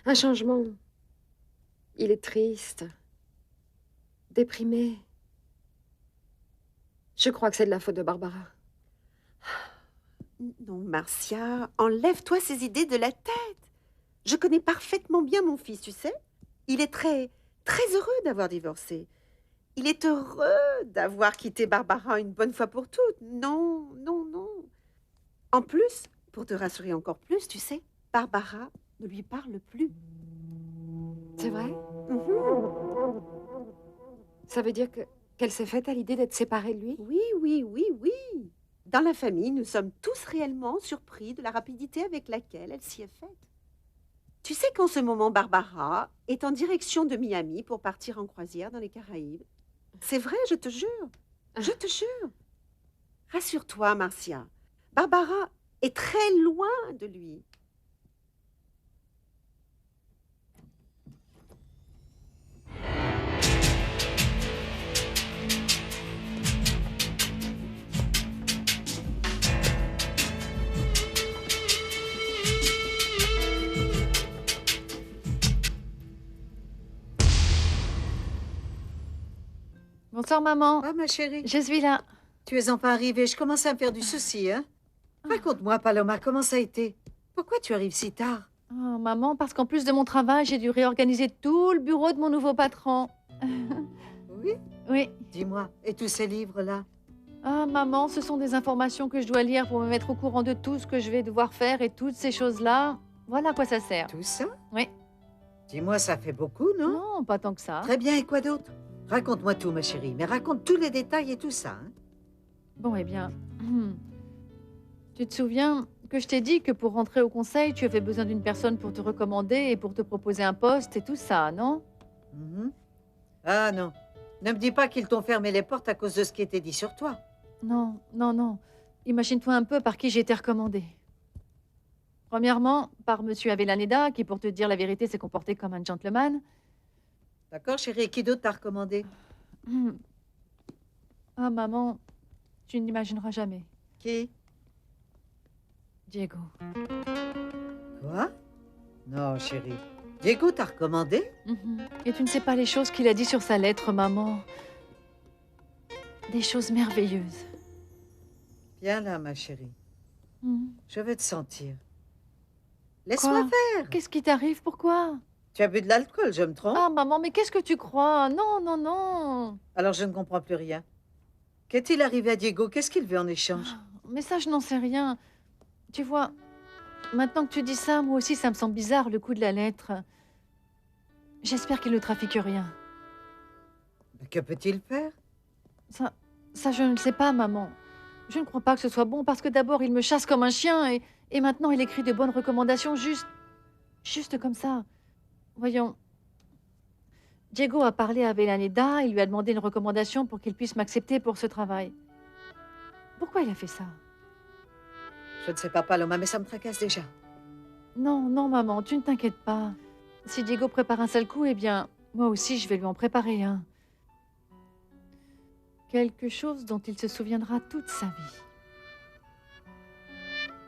Un changement. Il est triste, déprimé. Je crois que c'est de la faute de Barbara. Non, Marcia, enlève-toi ces idées de la tête. Je connais parfaitement bien mon fils, tu sais. Il est très, très heureux d'avoir divorcé. Il est heureux d'avoir quitté Barbara une bonne fois pour toutes. Non, non, non. En plus, pour te rassurer encore plus, tu sais, Barbara ne lui parle plus. C'est vrai? Mhm. Ça veut dire qu'elle s'est faite à l'idée d'être séparée de lui? Oui, oui, oui, oui. Dans la famille, nous sommes tous réellement surpris de la rapidité avec laquelle elle s'y est faite. Tu sais qu'en ce moment, Barbara est en direction de Miami pour partir en croisière dans les Caraïbes. C'est vrai, je te jure. Je te jure. Rassure-toi, Marcia. Barbara est très loin de lui. Bonsoir, maman. Ah, ma chérie, Je suis là. tu es enfin arrivée. Je commence à me faire du souci, hein? Raconte-moi, Paloma, comment ça a été? Pourquoi tu arrives si tard? Oh, maman, parce qu'en plus de mon travail, j'ai dû réorganiser tout le bureau de mon nouveau patron. Oui? Oui. Dis-moi, et tous ces livres-là? Ah, maman, ce sont des informations que je dois lire pour me mettre au courant de tout ce que je vais devoir faire et toutes ces choses-là. Voilà à quoi ça sert. Tout ça? Oui. Dis-moi, ça fait beaucoup, non? Non, pas tant que ça. Très bien, et quoi d'autre? Raconte-moi tout, ma chérie, mais raconte tous les détails et tout ça, hein? Bon, eh bien. Tu te souviens que je t'ai dit que pour rentrer au conseil, tu avais besoin d'une personne pour te recommander et pour te proposer un poste et tout ça, non? Mhm. Ah non, ne me dis pas qu'ils t'ont fermé les portes à cause de ce qui était dit sur toi. Non, non, non. Imagine-toi un peu par qui j'ai été recommandée. Premièrement, par Monsieur Avellaneda, qui, pour te dire la vérité, s'est comporté comme un gentleman. D'accord, chérie, et qui d'autre t'a recommandé? Ah, maman, tu n'imagineras jamais. Qui? Diego. Quoi? Non, chérie. Diego t'a recommandé? Et tu ne sais pas les choses qu'il a dit sur sa lettre, maman. Des choses merveilleuses. Viens là, ma chérie. Mhm. Je vais te sentir. Laisse-moi Quoi? faire. Qu'est-ce qui t'arrive? Pourquoi? Tu as bu de l'alcool, je me trompe? Ah, maman, mais qu'est-ce que tu crois? Non, non, non. Alors je ne comprends plus rien. Qu'est-il arrivé à Diego? Qu'est-ce qu'il veut en échange? Mais ça, je n'en sais rien. Tu vois, maintenant que tu dis ça, moi aussi, ça me semble bizarre, le coup de la lettre. J'espère qu'il ne trafique rien. Mais que peut-il faire? Ça, je ne le sais pas, maman. Je ne crois pas que ce soit bon, parce que d'abord, il me chasse comme un chien, et maintenant, il écrit de bonnes recommandations, juste comme ça. Voyons. Diego a parlé à Avellaneda, il lui a demandé une recommandation pour qu'il puisse m'accepter pour ce travail. Pourquoi il a fait ça? Je ne sais pas, Paloma, mais ça me tracasse déjà. Non, non, maman, tu ne t'inquiètes pas. Si Diego prépare un sale coup, eh bien, moi aussi, je vais lui en préparer un. Quelque chose dont il se souviendra toute sa vie.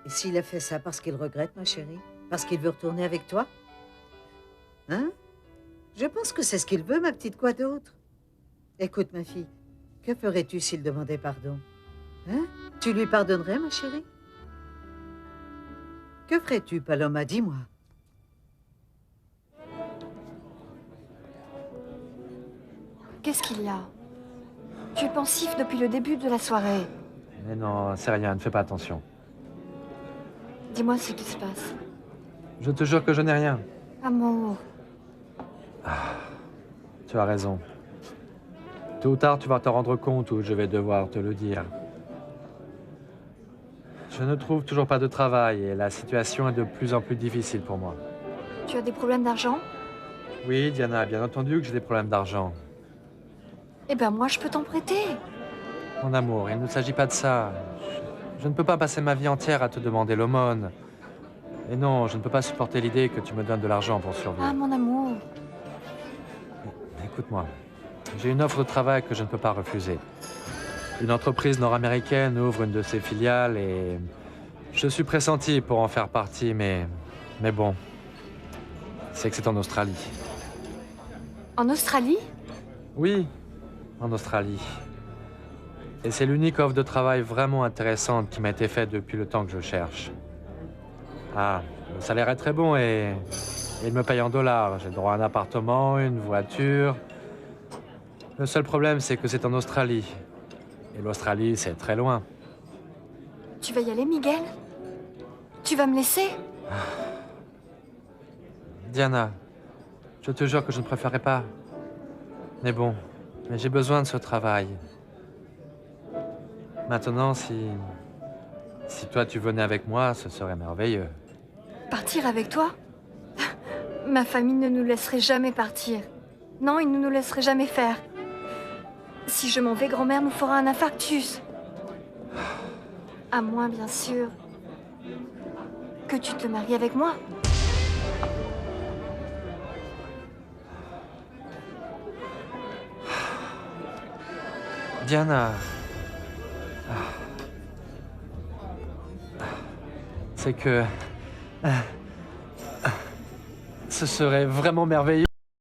Et s'il a fait ça parce qu'il regrette, ma chérie? Parce qu'il veut retourner avec toi? Hein? Je pense que c'est ce qu'il veut, ma petite, quoi d'autre? Écoute, ma fille, que ferais-tu s'il demandait pardon? Hein? Tu lui pardonnerais, ma chérie? Que ferais-tu, Paloma? Dis-moi. Qu'est-ce qu'il y a? Tu es pensif depuis le début de la soirée. Mais non, c'est rien, ne fais pas attention. Dis-moi ce qui se passe. Je te jure que je n'ai rien. Amour, Tu as raison. Tôt ou tard, tu vas te rendre compte ou je vais devoir te le dire. Je ne trouve toujours pas de travail et la situation est de plus en plus difficile pour moi. tu as des problèmes d'argent? Oui, Diana, bien entendu que j'ai des problèmes d'argent. Eh ben moi, je peux t'en prêter. Mon amour, il ne s'agit pas de ça. Je ne peux pas passer ma vie entière à te demander l'aumône. Et non, je ne peux pas supporter l'idée que tu me donnes de l'argent pour survivre. Ah, mon amour. Écoute-moi, j'ai une offre de travail que je ne peux pas refuser. Une entreprise nord-américaine ouvre une de ses filiales et je suis pressenti pour en faire partie, mais bon, c'est que c'est en Australie. En Australie? Oui, en Australie. Et c'est l'unique offre de travail vraiment intéressante qui m'a été faite depuis le temps que je cherche. Ah, le salaire est très bon et il me paye en dollars. J'ai droit à un appartement, une voiture. Le seul problème, c'est que c'est en Australie. Et l'Australie, c'est très loin. Tu vas y aller, Miguel? Tu vas me laisser? Diana, je te jure que je ne préférerais pas. Mais bon, mais j'ai besoin de ce travail. Maintenant, si toi tu venais avec moi, ce serait merveilleux. Partir avec toi? Ma famille ne nous laisserait jamais partir. Non, ils ne nous laisseraient jamais faire. Si je m'en vais, grand-mère nous fera un infarctus. À moins, bien sûr, que tu te maries avec moi. Diana. C'est que... Ce serait vraiment merveilleux.